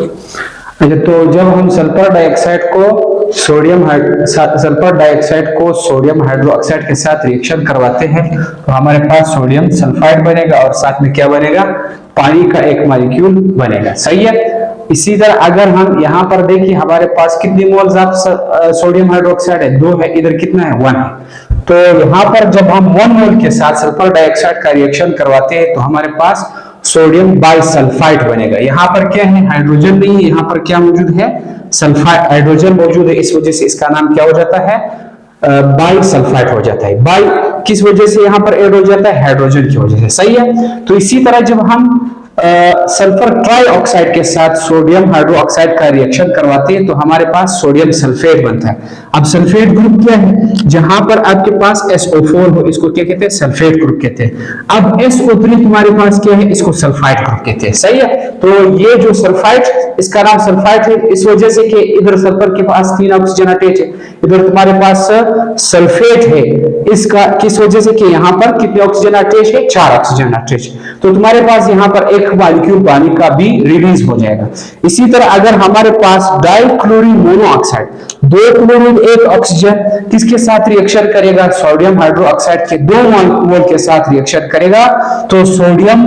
अच्छा, तो जब हम सल्फर डाइऑक्साइड को सोडियम हाइड्रोक्साइड के साथ रिएक्शन करवाते हैं तो हमारे पास सोडियम सल्फाइड बनेगा और साथ में क्या बनेगा, पानी का एक मॉलिक्यूल बनेगा। सही है। इसी तरह अगर हम यहाँ पर देखिए हमारे पास कितनी मोल्स ऑफ सोडियम हाइड्रोक्साइड है, 2 है, इधर कितना है, 1 है। तो यहाँ पर जब हम 1 मोल के साथ सल्फर डाइऑक्साइड का रिएक्शन करवाते हैं तो हमारे पास सोडियम बाइसल्फाइड बनेगा। यहाँ पर क्या है, हाइड्रोजन नहीं है, यहाँ पर क्या मौजूद है, सल्फाइड हाइड्रोजन मौजूद है, इस वजह से इसका नाम क्या हो जाता है, बाइसल्फाइड हो जाता है। बाई किस वजह से यहाँ पर ऐड हो जाता है, हाइड्रोजन की वजह से। सही है। तो इसी तरह जब हम सल्फर ट्राइऑक्साइड के साथ सोडियम हाइड्रोक्साइड का रिएक्शन करवाते हैं तो हमारे पास सोडियम सल्फेट बनता है। अब सल्फेट ग्रुप क्या है, जहां पर आपके पास SO4 हो, इसको क्या कहते हैं, सल्फेट ग्रुप कहते हैं। अब SO3 तुम्हारे पास क्या है, इसको सल्फाइड ग्रुप कहते हैं। सही है। तो ये जो सल्फाइड, इसका नाम सल्फाइड है इस वजह से कि इधर सल्फर के पास 3 ऑक्सीजन अटैच है, इधर तुम्हारे पास सल्फेट है, इसका किस वजह से कि यहाँ पर कितने ऑक्सीजन अटैच है, 4 ऑक्सीजन अटैच। तो तुम्हारे पास यहाँ पर एक मॉलिक्यूल पानी का भी रिलीज हो जाएगा। इसी तरह अगर हमारे पास डाइक्लोरीन मोनोऑक्साइड, 2 क्लोरीन 1 ऑक्सीजन किसके साथ रिएक्शन करेगा, सोडियम हाइड्रोक्साइड के 2 मोल के साथ रिएक्शन करेगा तो सोडियम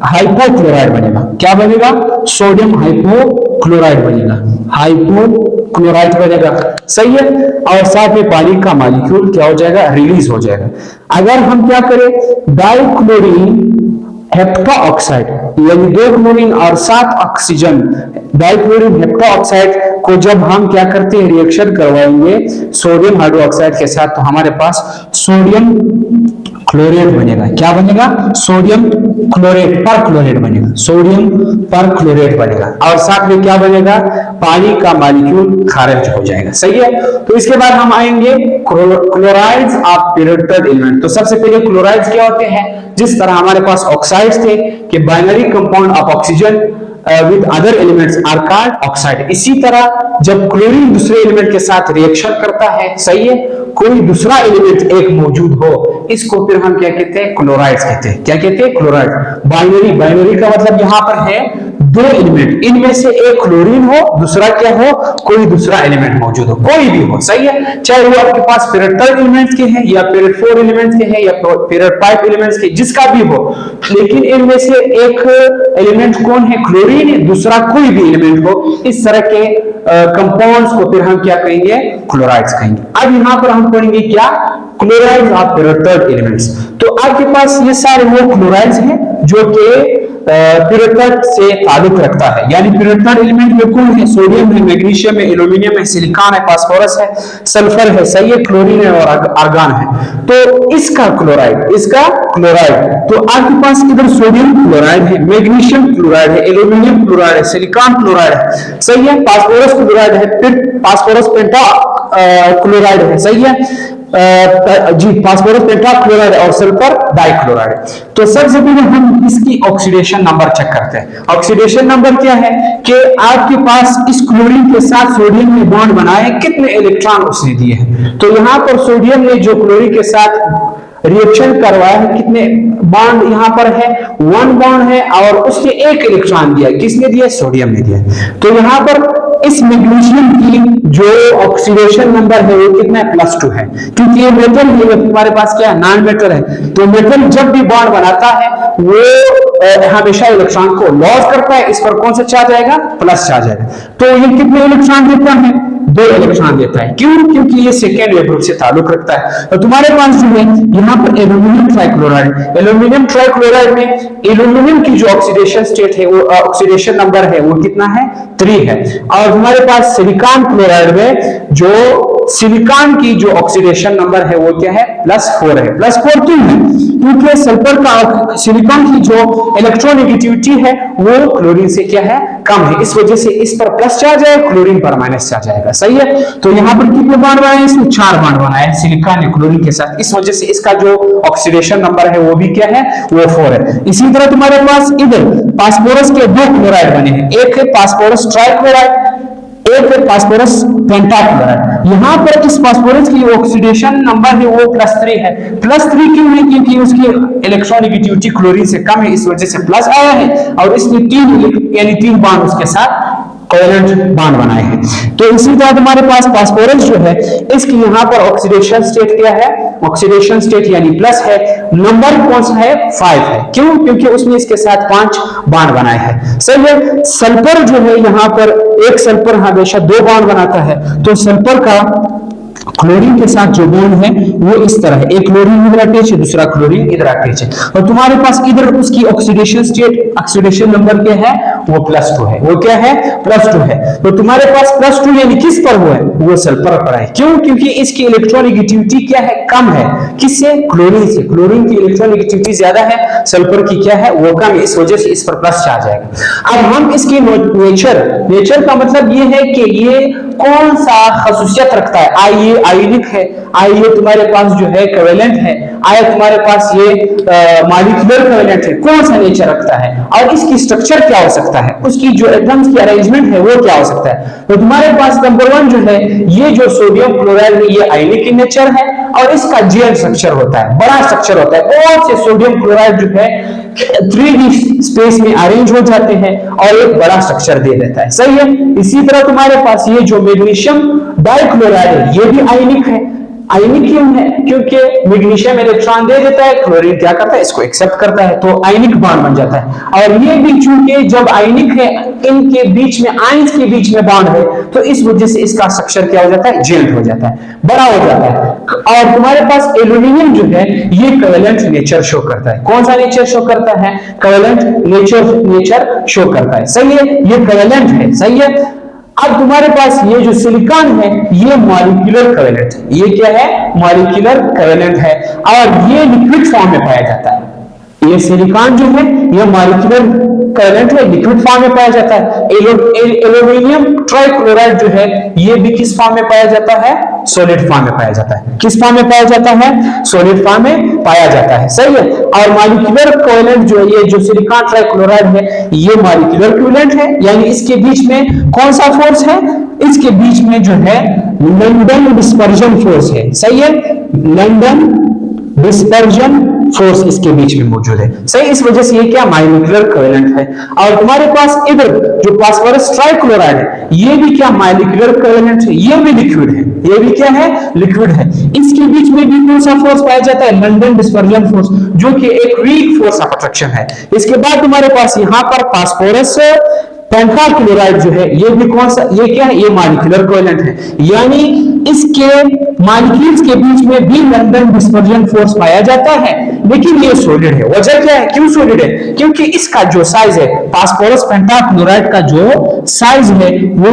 हाइपोक्लोराइड बनेगा। क्या बनेगा, सोडियम हाइपोक्लोराइड बनेगा, हाइपोक्लोराइड बनेगा। सही है। और साथ में पानी का मॉलिक्यूल क्या हो जाएगा, रिलीज हो जाएगा। अगर हम क्या करें, डाइक्लोरीन हेप्टाऑक्साइड यानी 2 क्लोरीन और 7 ऑक्सीजन, डाइक्लोरीन हेप्टाऑक्साइड को जब हम क्या करते हैं, रिएक्शन करवाएंगे सोडियम हाइड्रोक्साइड के साथ तो हमारे पास सोडियम क्लोरेट बनेगा। क्या बनेगा, सोडियम क्लोरेट पर क्लोरेट बनेगा, सोडियम पर क्लोरेट बनेगा। और साथ में क्या बनेगा, पानी का मॉलिक्यूल खारिज हो जाएगा। सही है। तो इसके बाद हम आएंगे क्लोराइड्स ऑफ पिरियड एलिमेंट। तो सबसे पहले क्लोराइड्स क्या होते हैं, जिस तरह हमारे पास ऑक्साइड्स थे कि binary compound of oxygen with other elements are called oxide, इसी तरह जब क्लोरीन दूसरे एलिमेंट के साथ रिएक्शन करता है, सही है, कोई दूसरा एलिमेंट एक मौजूद हो, इसको फिर हम क्या कहते हैं, क्लोराइड्स कहते हैं। क्या कहते हैं, क्लोराइड। बाइनरी का मतलब यहाँ पर है 2 एलिमेंट, इनमें से एक क्लोरीन हो, दूसरा क्या हो, कोई दूसरा एलिमेंट मौजूद हो, कोई भी हो। सही है। चाहे वो आपके पास पीरियड 3 एलिमेंट्स के हैं या पीरियड 4 एलिमेंट्स के हैं या पीरियड 5 एलिमेंट्स के, जिसका भी हो, लेकिन इनमें से एक एलिमेंट कौन है, क्लोरीन है, दूसरा कोई भी एलिमेंट हो, इस तरह के कंपाउंड्स को फिर हम क्या कहेंगे, क्लोराइड्स कहेंगे। अब यहाँ पर हम पढ़ेंगे क्या, क्लोराइड्स ऑफ पीरियड एलिमेंट्स। तो आपके पास ये सारे वो क्लोराइड्स हैं जो कि पीरियड से ताल्लुक रखता है। यानी पीरियड एलिमेंट में कौन है, सोडियम है, मैग्नीशियम है, एल्यूमिनियम है, सिलिकॉन है, फास्फोरस है, सल्फर है, सही है, क्लोरीन है और आर्गन है। तो इसका क्लोराइड, तो आपके पास इधर सोडियम क्लोराइड है, मैग्नीशियम क्लोराइड है, एल्यूमिनियम क्लोराइड है, सिलिकॉन क्लोराइड है, सही है, फास्फोरस क्लोराइड है, फिर फास्फोरस पेंटा क्लोराइड है, सही है, जी, फास्फोरस पेंटाक्लोराइड और सल्फर डाइक्लोराइड। तो सबसे पहले हम इसकी ऑक्सीडेशन नंबर चेक करते हैं। ऑक्सीडेशन नंबर क्या है कि आपके पास इस क्लोरीन के साथ सोडियम ने बॉन्ड बनाए, कितने इलेक्ट्रॉन उसने दिए हैं। तो यहाँ पर सोडियम ने जो क्लोरीन के साथ रिएक्शन करवाया है, कितने बॉन्ड यहाँ पर है, 1 बॉन्ड है और उसने 1 इलेक्ट्रॉन दिया। किसने दिया, सोडियम ने दिया। तो यहाँ पर इस मैग्नीशियम की जो ऑक्सीडेशन नंबर है वो कितना है, +2 है, क्योंकि ये मेटल है, तुम्हारे पास क्या है, नॉन मेटल है। तो मेटल जब भी बॉन्ड बनाता है वो हमेशा इलेक्ट्रॉन को लॉस करता है, इस पर कौन सा चार्ज आएगा, प्लस चार्ज आएगा। तो ये कितने इलेक्ट्रॉन देता है, 2 इलेक्ट्रॉन देता है। क्यों, क्योंकि ये सेकेंडरी ग्रुप से ताल्लुक रखता है। तो तुम्हारे पास जो है यहाँ पर एल्यूमिनियम ट्राइक्लोराइड में एल्यूमिनियम की जो ऑक्सीडेशन स्टेट है, वो ऑक्सीडेशन नंबर है वो कितना है, 3 है। और हमारे पास सिलिकॉन क्लोराइड में जो सिलिकॉन की जो ऑक्सीडेशन नंबर है वो क्या है, +4 है। +4 क्यों है, क्योंकि सल्फर का सिलिकॉन की जो इलेक्ट्रोनेगेटिविटी है वो क्लोरीन से क्या है, कम है, इस वजह से इस पर प्लस चार्ज है, क्लोरीन पर माइनस चार्ज आएगा। सही है। तो यहाँ पर कितने बॉन्ड बनाए, इसमें 4 बॉन्ड बनाए सिलिकॉन ने क्लोरीन के साथ, इस वजह से इसका जो ऑक्सीडेशन नंबर है वो भी क्या है, वो 4 है। इसी तरह तुम्हारे पास इधर फास्फोरस के 2 क्लोराइड बने हैं, एक है फास्फोरस ट्राइक्लोराइड, एक है फास्फोरस पेंटाक्लोराइड। यहाँ पर इस फास्फोरस की ऑक्सीडेशन नंबर है वो +3 है। +3 क्यों है, क्योंकि उसकी इलेक्ट्रोनेगेटिविटी क्लोरीन से कम है, इस वजह से प्लस आया है। और इसने 3 यानी 3 बॉन्ड उसके साथ कोवेलेंट बॉन्ड बनाए हैं। तो इसी तरह तुम्हारे पास फास्फोरस जो है, इसकी यहाँ पर ऑक्सीडेशन स्टेट क्या है, ऑक्सीडेशन स्टेट यानी प्लस है, नंबर कौन सा है, 5 है। क्यों? क्योंकि उसने इसके साथ 5 बॉन्ड बनाए हैं। सही है। सल्फर जो है यहाँ पर एक सल्फर हमेशा 2 बॉन्ड बनाता है, तो सल्फर का क्लोरीन के साथ जो बॉन्ड है वो इस तरह है, एक क्लोरीन इधर अटैच है, दूसरा क्लोरीन इधर अटैच है, और तुम्हारे पास इधर उसकी ऑक्सीडेशन स्टेट, ऑक्सीडेशन नंबर क्या है, वो +2 है। वो क्या है, +2 है। तो तुम्हारे पास +2 यानी किस पर हुआ है, वो सल्फर पर है। क्यों? क्योंकि इसकी इलेक्ट्रोनेगेटिविटी क्या है, कम है। किससे? क्लोरीन से। क्लोरीन की इलेक्ट्रोनेगेटिविटी ज्यादा है, सल्फर की क्या है, वो कम है, इस वजह से इस पर प्लस चार्ज आएगा। अब हम इसकी नेचर का मतलब ये है कि ये कौन सा खसूसियत रखता है। आई ये आयनिक है, आई ये तुम्हारे पास जो है कोवेलेंट है, आई तुम्हारे पास ये मॉलिक्यूलर कोवेलेंट है, कौन सा नेचर रखता है, और इसकी स्ट्रक्चर क्या हो सकता है, उसकी जो एटम्स की अरेंजमेंट है वो क्या हो सकता है। तो तुम्हारे पास नंबर 1 जो है, ये जो सोडियम क्लोराइड है ये आयनिक इन नेचर है, और इसका जेल स्ट्रक्चर होता है, बड़ा स्ट्रक्चर होता है। बहुत से सोडियम क्लोराइड जो है 3D स्पेस में अरेंज हो जाते हैं और एक बड़ा स्ट्रक्चर दे देता है। सही है। इसी तरह तुम्हारे पास ये जो मैग्नीशियम डाइक्लोराइड है, ये भी आयनिक है। आयनिक क्यों है? क्योंकि मैग्नीशियम इलेक्ट्रॉन दे देता है, क्लोरीन क्या करता है, इसको एक्सेप्ट करता है, तो आयनिक बॉन्ड बन जाता है। और ये भी चूंकि जब आयनिक है, इनके बीच में आयंस के बीच में बॉन्ड है, तो इस वजह से इसका स्ट्रक्चर क्या हो जाता है, जेल्ड हो जाता है, बड़ा हो जाता है। और तुम्हारे पास एल्यूमिनियम जो है, ये कोवेलेंट नेचर शो करता है। कौन सा नेचर शो करता है? कोवेलेंट नेचर शो करता है। सही है, ये कोवेलेंट है। सही है। अब तुम्हारे पास ये जो सिलिकॉन है, ये मॉलिक्यूलर कोवेलेंट है। ये क्या है? मॉलिक्यूलर कोवेलेंट है, और ये लिक्विड फॉर्म में पाया जाता है। ये सिलिकॉन जो है ये मॉलिक्यूलर कोवेलेंट है, लिक्विड फॉर्म में पाया जाता है। एल्यूमिनियम ट्राइक्लोराइड जो है, ये भी किस फॉर्म में पाया जाता है, सॉलिड फॉर्म में पाया जाता है। किस फॉर्म में पाया जाता है? सॉलिड फॉर्म में पाया जाता है। सही है। और मॉलिक्यूलर कोवेलेंट जो है, ये जो सिलिकॉन ट्राइक्लोराइड है, ये मॉलिक्यूलर कोवेलेंट है, यानी इसके बीच में कौन सा फोर्स है, इसके बीच में जो है लंडन डिस्पर्जन फोर्स है। सही है। लंडन डिस्पर्जन फोर्स इसके बीच में मौजूद है। सही। इस वजह से ये क्या, मॉलिक्यूलर कोवेलेंट है। और तुम्हारे पास इधर जो फास्फोरस ट्राइक्लोराइड है, ये भी क्या, मॉलिक्यूलर कोवेलेंट है, ये भी लिक्विड है। ये भी क्या है, लिक्विड है। इसके बीच में भी कौन सा फोर्स पाया जाता है, लंडन डिस्पर्जन फोर्स, जो कि एक वीक फोर्स ऑफ अट्रैक्शन है। इसके बाद तुम्हारे पास यहाँ पर फास्फोरस पेंटाक्लोराइड जो है, ये भी कौन सा, ये क्या है, ये मॉलिक्यूलर कोवेलेंट है, यानी इसके मॉलिक्यूल्स के बीच में भी लंडन डिस्पर्जन फोर्स पाया जाता है, लेकिन ये सॉलिड है। वजह क्या है, क्यों सॉलिड है? क्योंकि इसका जो साइज है, फास्फोरस पेंटाक्लोराइड का जो साइज है, वो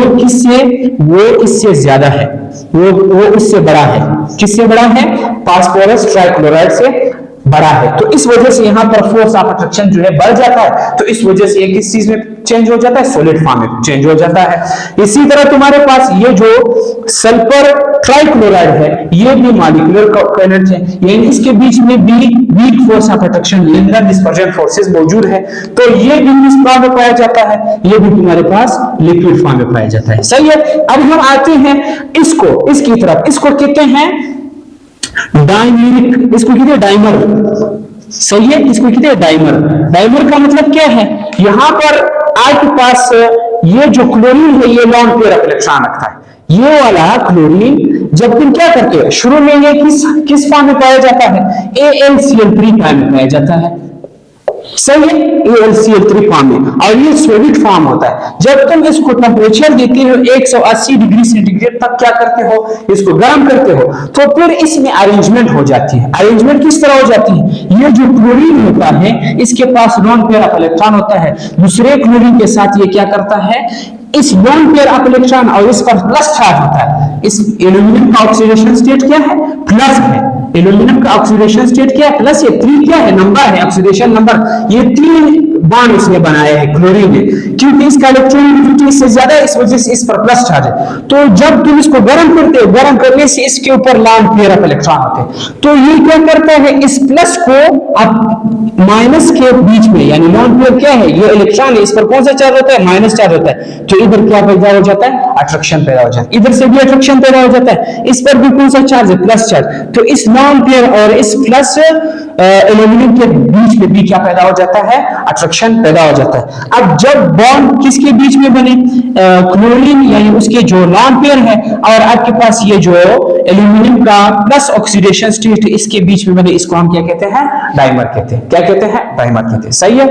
इससे ज्यादा है, वो इससे बड़ा है। किससे बड़ा है? फास्फोरस ट्राइक्लोराइड से बड़ा है। तो इस वजह से यहां पर फोर्स ऑफ अट्रैक्शन जो है बढ़ जाता है, तो इस वजह से ये किस चीज में चेंज हो जाता है, सॉलिड फॉर्म में चेंज हो जाता है। इसी तरह तुम्हारे पास ये जो सल्फर ट्राइक्लोराइड है, ये भी मॉलिक्यूलर कोवेलेंट है, यानी इसके बीच में भी weak force of attraction, London dispersion forces मौजूद है। तो ये भी किस फॉर्म में पाया जाता है, ये भी तुम्हारे पास लिक्विड फॉर्म में पाया जाता है। सही है। अब हम आते हैं इसकी तरफ, इसको कहते हैं डायमिरिक, इसको कहते हैं डाइमर। सही है। इसको कहते हैं डाइमर। डाइमर का मतलब क्या है, यहां पर आपके पास ये जो क्लोरीन है, ये लॉन्ग पेयर ऑफ इलेक्ट्रॉन रखता है। ये वाला क्लोरीन जब तुम क्या करते हो, शुरू में ये किस फॉर्म में पाया जाता है, AlCl3 फॉर्म में पाया जाता है। सही है। AlCl3 फॉर्म में, और ये सॉलिड फॉर्म होता है। जब तुम इसको टेम्परेचर देते हो 180 डिग्री सेंटीग्रेड तक, क्या करते हो, इसको गर्म करते हो, तो फिर इसमें अरेंजमेंट हो जाती है। अरेंजमेंट किस तरह हो जाती है, ये जो क्लोरीन होता है, इसके पास लोन पेयर ऑफ इलेक्ट्रॉन होता है, दूसरे क्लोरीन के साथ ये क्या करता है, इस लोन पेयर ऑफ इलेक्ट्रॉन और इस पर प्लस चार्ज होता है। इस एल्यूमिनियम का ऑक्सीडेशन स्टेट क्या है, प्लस है। एल्यूमिनियम का ऑक्सीडेशन स्टेट क्या है, प्लस। ये 3 क्या है, नंबर है, ऑक्सीडेशन नंबर। ये 3 बॉन्ड उसने बनाया है क्लोरीन ने, क्योंकि इसका इलेक्ट्रॉनिक इससे ज्यादा है, इस वजह से इस पर प्लस चार्ज है। तो जब तुम इसको गर्म करते हो, गर्म करने से इसके ऊपर लॉन्ग पेयर ऑफ इलेक्ट्रॉन होते हैं, तो ये क्या करता है, इस प्लस को अब माइनस के बीच में, यानी लॉन्ग पेयर क्या है, ये इलेक्ट्रॉन है, इस पर कौन सा चार्ज होता है, माइनस चार्ज होता है, तो इधर क्या पैदा हो जाता है, अट्रैक्शन पैदा हो जाता है। इधर से भी अट्रैक्शन पैदा हो जाता है, इस पर भी कौन सा चार्ज है, प्लस चार्ज। तो इस लॉन्ग पेयर और इस प्लस एल्यूमिनियम के बीच में भी क्या पैदा हो जाता है, अट्रैक्शन रिएक्शन पैदा हो जाता है। अब जब बॉन्ड किसके बीच में बने, क्लोरीन यानी उसके जो लॉन पेयर है और आपके पास ये जो एल्यूमिनियम का प्लस ऑक्सीडेशन स्टेट इसके बीच में बने, इसको हम क्या कहते हैं, डाइमर कहते हैं। क्या कहते हैं, डाइमर कहते हैं। सही है।